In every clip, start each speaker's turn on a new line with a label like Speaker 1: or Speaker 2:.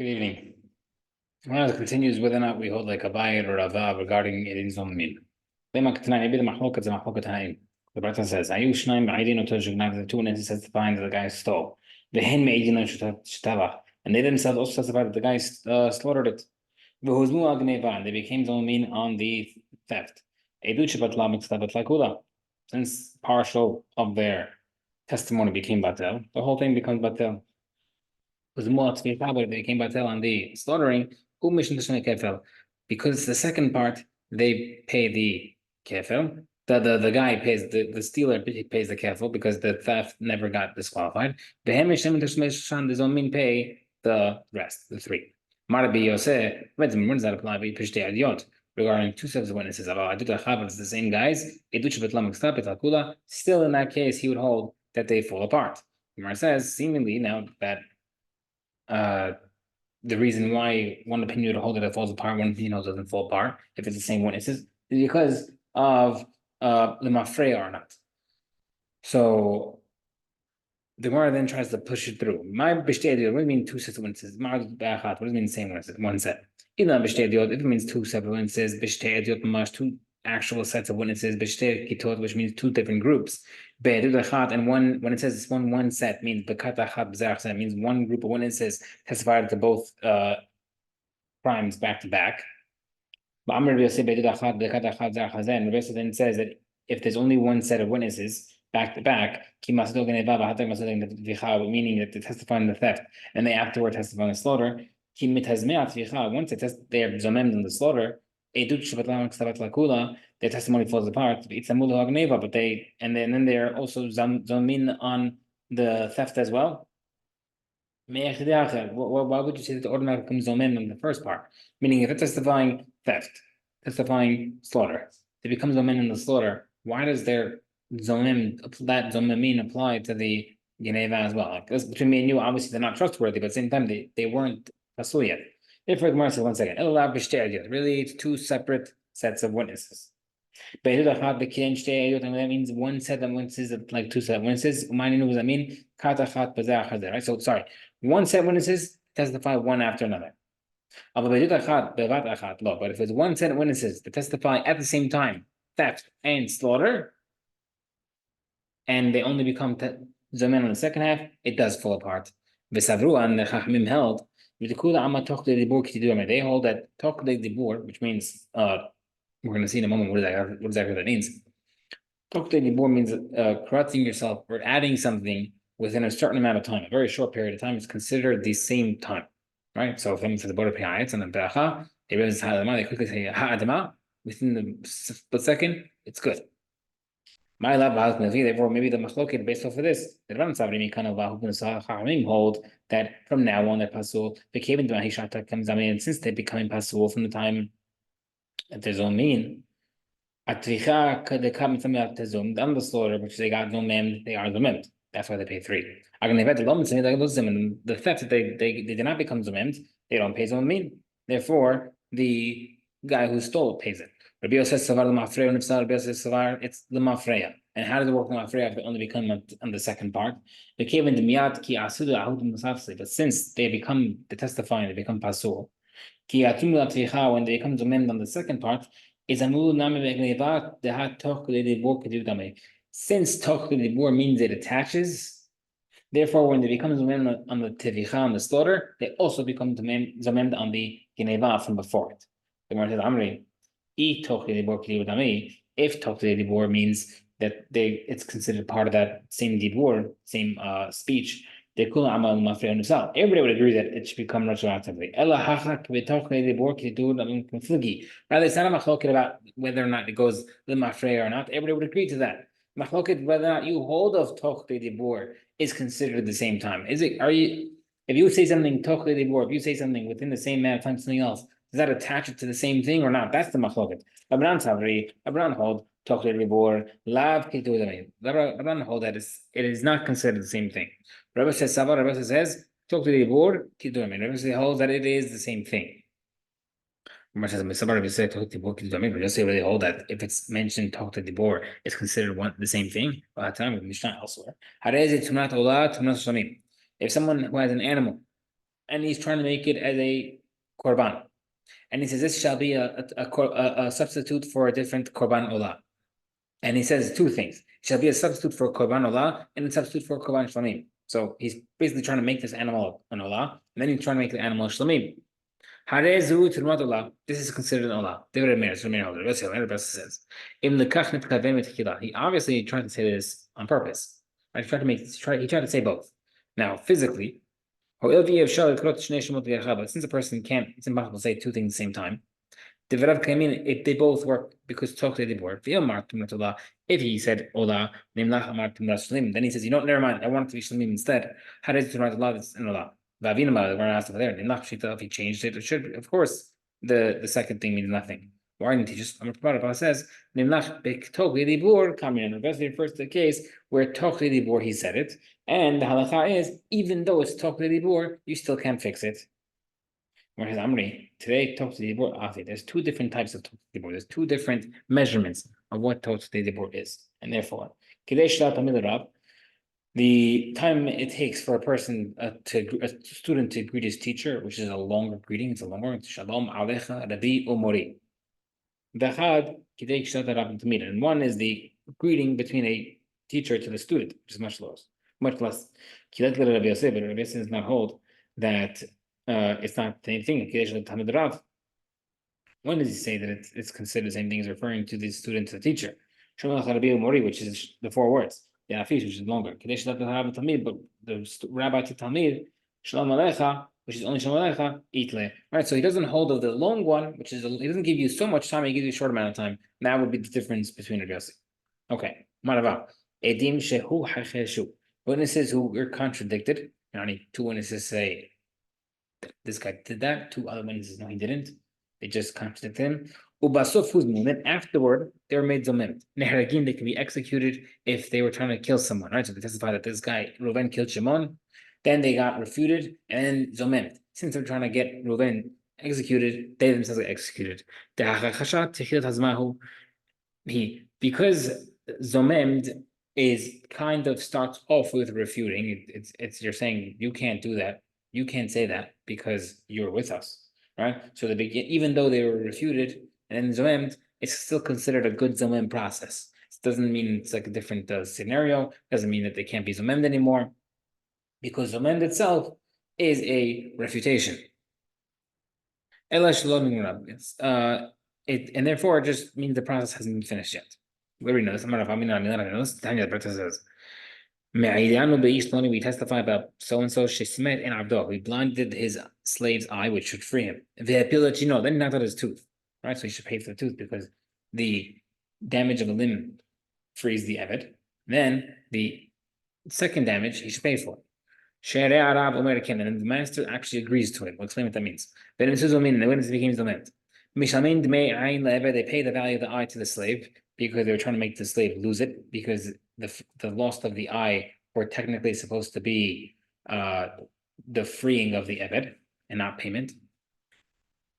Speaker 1: Good evening. One of continues whether or not we hold like a bayit or a vav regarding it in zomin. Maybe the machloket is machloket haim. The Brata says, "Ayu shnaim ba'idin oto shugnav." The two witnesses testifying that the guy stole. The hen me'idin shtavach, and they themselves also testified that the guy slaughtered it. V'huzmu al gneva, and they became zomin on the theft. Edut shebatla mitzvah lakula. Since partial of their testimony became batel, the whole thing becomes batel. Was more to be but they came batel on the slaughtering, because the second part they pay the kefil. The guy pays the stealer pays the kefil because the theft never got disqualified. The zomin pay the rest, the three. Marabi Yoseh, when does that apply? Regarding two sets of witnesses, it's the same guys. Still, in that case, he would hold that they fall apart. Gemara says, seemingly now that the reason why one opinion would hold that it falls apart, one opinion holds it doesn't fall apart, if it's the same witnesses, is because of the mafreya or not. So the Gemara then tries to push it through. My b'shtei, what do you mean two sets of witnesses? What does it mean the same witnesses? One set. If it means two separate witnesses, two actual sets of witnesses, which means two different groups. And one, when it says one set, means means one group of witnesses testified to both crimes back to back. And Rabbi then says that if there's only one set of witnesses back to back, meaning that they testify on the theft and they afterward testify on the slaughter, once they are zomem in the slaughter, their testimony falls apart. But then they're also zomin on the theft as well. Why would you say that the automatic becomes zomin in the first part? Meaning, if it's testifying theft, testifying slaughter, it becomes zomin in the slaughter. Why does their that zomin apply to the geneva as well? Like, between me and you, obviously they're not trustworthy, but at the same time they weren't pasul yet. Therefore, Gemara says 1 second. Really, it's two separate sets of witnesses. And that means one set of witnesses, like two set of witnesses. What does that mean? Right? So sorry, one set of witnesses testify one after another. But if it's one set of witnesses that testify at the same time, theft and slaughter, and they only become zomen on the second half, it does fall apart. And the Chachamim held they hold that tok de dibur, which means we're going to see in a moment what exactly that means. Tok de dibur means correcting yourself or adding something within a certain amount of time, a very short period of time is considered the same time, right? So if the border payayits and the beracha, they realize they quickly say ha'adama within the split second, it's good. My love, therefore, maybe the machloket based off of this, the Ram Sabri kind of hold that from now on, they're pasul. And since they're becoming pasul from the time that there's zomin, on the slaughter, which they got zomim, they are zomim. That's why they pay 3. And the theft that they did not become zomim, they don't pay zomin. Therefore, the guy who stole pays it. Rabbi Yosef Savar L'Mafreya, and if Rabbi Yosef Savar, it's L'Mafreya. And how does it work L'Mafreya if they only become on the second part? They came into Miyat ki asudu ahud musafsi, but since they testifying, they become pasul. Ki atum l'atvicha, when they become zomim on the second part, is amul nami be'gnevat dehat toch l'dibur kedu dame. Since toch l'dibur means it attaches, therefore when they become zomim on the tevicha, on the slaughter, they also become zomim on the geneva from before it. The Gemara says, Amri, if Tokli Dibur means that it's considered part of that same Dibur, same speech, everybody would agree that it should become retroactively. Rather, it's not a machloket about whether or not it goes l'mafreya or not. Everybody would agree to that. Machloket whether or not you hold of Tokli Dibur is considered at the same time. If you say something Tokli Dibur, if you say something within the same amount of time something else, does that attach it to the same thing or not? That's the machloket. Rabbanan hold Tokli Dibur lav kitu. Rabbanan hold that it is not considered the same thing. Rabbi says Tokli Dibur kitu. Rabbi holds that it is the same thing. Rabbi says just say really hold that if it's mentioned Tokli Dibur, it's considered the same thing. Time with Mishnah elsewhere. If someone who has an animal and he's trying to make it as a korban. And he says this shall be a substitute for a different korban olah. And he says two things: it shall be a substitute for korban olah and a substitute for korban shlamim. So he's basically trying to make this animal an olah, and then he's trying to make the animal shlamim. This is considered an olah. Says, he obviously tried to say this on purpose. He tried to say both. Now, physically, but since a person can't, it's impossible to say two things at the same time. If they both work, because if he said olah, then he says, never mind, I want it to be shlamim instead. How does it turn out olah? It's an olah. We're going to ask over there. If he changed it, it should, of course, the second thing means nothing. Why didn't he just? It says, it refers to the case where tochli dibur he said it, and the halacha is, even though it's tochli dibur, you still can't fix it. Whereas Amri, today, tochli dibur afi. There's two different types of tochli dibur. There's two different measurements of what tochli dibur is, and therefore, the time it takes for a student to greet his teacher, which is a longer greeting, it's a longer Shalom Alecha Rabbi Umori. And one is the greeting between a teacher to the student, which is much less. But Rabbi Yosef does not hold that it's not the same thing. When does he say that it's considered the same thing as referring to the student to the teacher? Which is the four words. The Afish, which is longer. But the rabbi to Talmid, Shalom Alecha, which is only Shalom Alecha, Itle. Right, so he doesn't hold of the long one, which is, he doesn't give you so much time, he gives you a short amount of time. That would be the difference between addressing. Okay, Marava. Edim Shehu Hacheshu. Witnesses who were contradicted. Two witnesses say, this guy did that. Two other witnesses, no, he didn't. They just contradicted him. Then afterward, they were made zomem. Neharagim, they can be executed if they were trying to kill someone, right? So they testify that this guy, Reuven, killed Shimon. Then they got refuted and zomem. Since they're trying to get Reuven executed, they themselves get executed. Because zomem is kind of starts off with refuting. It's you're saying you can't do that. You can't say that because you're with us. Right, so even though they were refuted and then zomem, it's still considered a good zomem process. It doesn't mean it's like a different scenario. Doesn't mean that they can't be zomemed anymore, because zomem itself is a refutation. And therefore, it just means the process hasn't been finished yet. We already know this. Tanya says, we testify about so-and-so, Shesimet and Abdul. We blinded his slave's eye, which should free him. Then he knocked out his tooth. Right? So he should pay for the tooth because the damage of a limb frees the Eved. Then the second damage, he should pay for it. And then the master actually agrees to it. We'll explain what that means. Then the witness became Zomet. They pay the value of the eye to the slave because they were trying to make the slave lose it, because the loss of the eye were technically supposed to be the freeing of the Eved and not payment.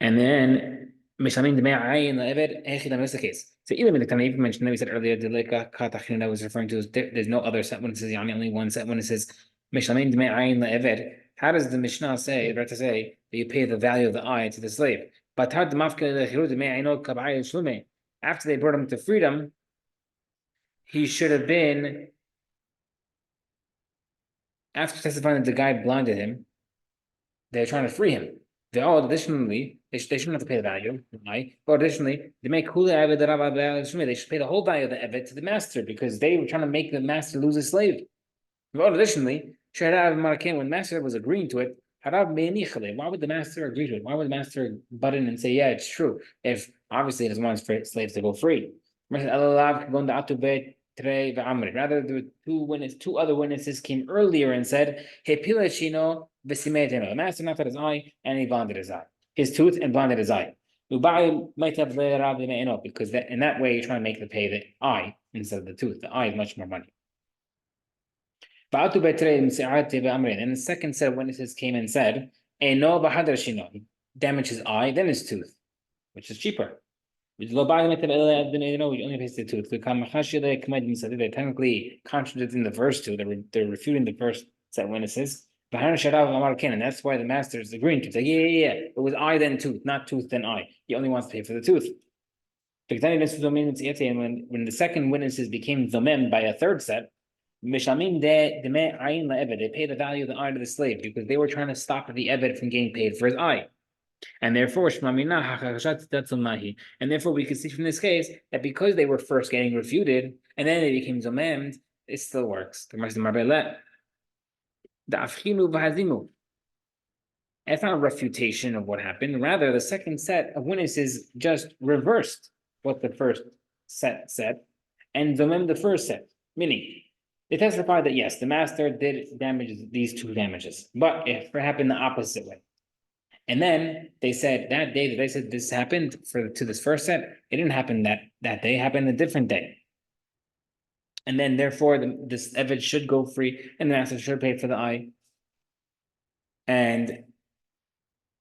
Speaker 1: And then Mishamin Dmei the Eved, that's the case. So even in the time even mentioned that we said earlier, I was referring to, there's no other set witnesses, only one set witnesses. Mishamin Dmei the Eved. How does the Mishnah say, right, to say that you pay the value of the eye to the slave? But after they brought him to freedom, he should have been, after testifying that the guy blinded him, they're trying to free him. Additionally, they shouldn't have to pay the value, right? But additionally, they should pay the whole value of the Evet to the master, because they were trying to make the master lose his slave. But additionally, when the master was agreeing to it, why would the master agree to it? Why would the master butt in and say, yeah, it's true, if obviously he doesn't want his slaves to go free? Rather, the two other witnesses came earlier and said, the master knocked out his eye and he blinded his eye, his tooth, and blinded his eye. Because in that way you're trying to make the pay the eye instead of the tooth. The eye is much more money. And the second set of witnesses came and said, he damaged his eye, then his tooth, which is cheaper. We only pays the tooth. They're technically contradicting the first two. They're refuting the first set of witnesses. And that's why the master is agreeing to say, yeah. It was I then tooth, not tooth then I. He only wants to pay for the tooth. And when the second witnesses became zomem by a third set, they pay the value of the eye to the slave because they were trying to stop the eved from getting paid for his eye. And therefore, and therefore we can see from this case that because they were first getting refuted and then they became zomem, it still works. It's not a refutation of what happened. Rather, the second set of witnesses just reversed what the first set said and zomem the first set. Meaning, they testified that yes, the master did damage these two damages, but it happened the opposite way. And then they said that day that they said this happened to this first set, it didn't happen that day, it happened a different day. And then therefore this eved should go free and the master should pay for the eye. And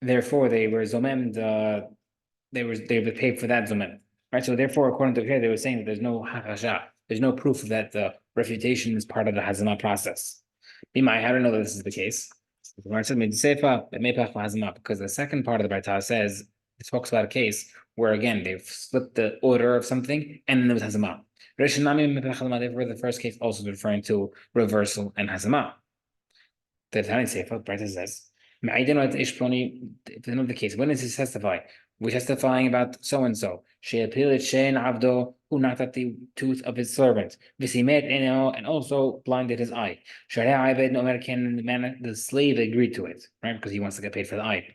Speaker 1: therefore they were zomem they were paid for that zomem. Right. So therefore, according to here, they were saying that there's no hakasha, there's no proof that the refutation is part of the hazama process. I don't know that this is the case. Because the second part of the Baitah says it talks about a case where again they've split the order of something and then there was hazama. Therefore, the first case also referring to reversal and hazama. The Tanya Sefer, Baitah says, the case, when does he testify? We're testifying about so and so. She appealed Shein Abdo, who knocked out the tooth of his servant. Visimet and also blinded his eye. The slave agreed to it, right? Because he wants to get paid for the eye.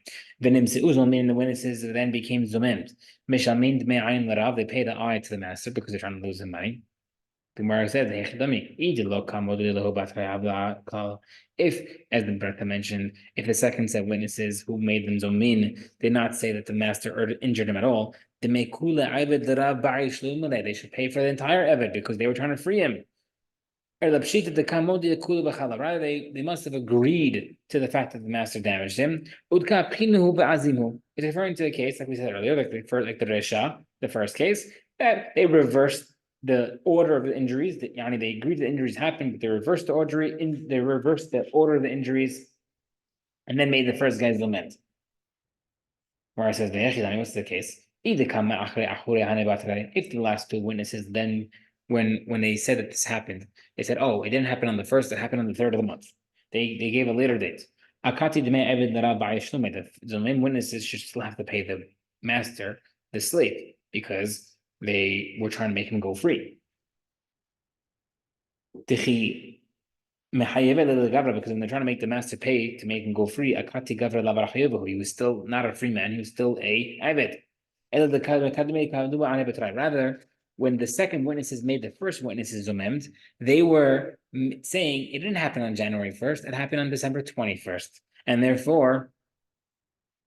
Speaker 1: The witnesses then became Zumim. They pay the eye to the master because they're trying to lose the money. The Gemara said, if, as the Bertha mentioned, if the second set witnesses who made them zomin did not say that the master injured him at all, they should pay for the entire eved because they were trying to free him. Rather, they must have agreed to the fact that the master damaged him. It's referring to a case, like we said earlier, like the Resha, the first case, that they reversed the order of the injuries. They agreed the injuries happened, but they reversed the order. They reversed the order of the injuries, and then made the first guy's lament. Where it says what's the case? If the last two witnesses then, when they said that this happened, they said, "Oh, it didn't happen on the first; it happened on the third of the month." They gave a later date. The main witnesses should still have to pay the master, the slave, because they were trying to make him go free. Because when they're trying to make the master pay to make him go free, he was still not a free man, he was still a Abed. Rather, when the second witnesses made the first witnesses zomemd, they were saying it didn't happen on January 1st, it happened on December 21st. And therefore,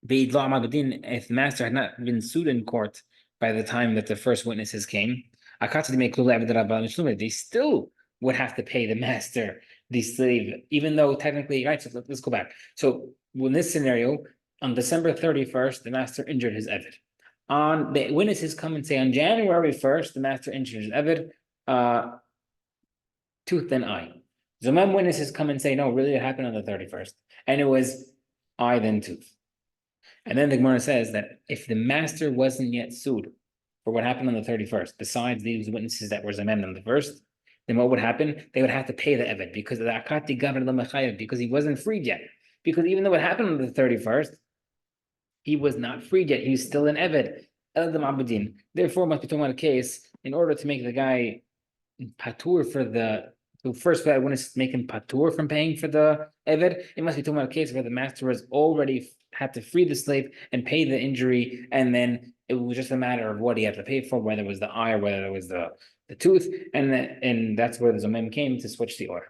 Speaker 1: if the master had not been sued in court by the time that the first witnesses came, they still would have to pay the master, the slave, even though technically, right, so let's go back. So in this scenario, on December 31st, the master injured his eved. On the witnesses come and say on January 1st, the master injured his eved, tooth then eye. Zomem witnesses come and say, no, really it happened on the 31st. And it was eye then tooth. And then the Gemara says that if the master wasn't yet sued for what happened on the 31st, besides these witnesses that were zomem on the first, then what would happen? They would have to pay the eved because of the akati gavra l'mechayev, because he wasn't freed yet. Because even though it happened on the 31st, he was not freed yet. He was still an eved. Therefore, must be talking about a case in order to make the guy patur for the first I want to make him patur from paying for the eved. It must be talking about a case where the master has already had to free the slave and pay the injury, and then it was just a matter of what he had to pay for, whether it was the eye or whether it was the tooth, and that's where the zomem came to switch the order.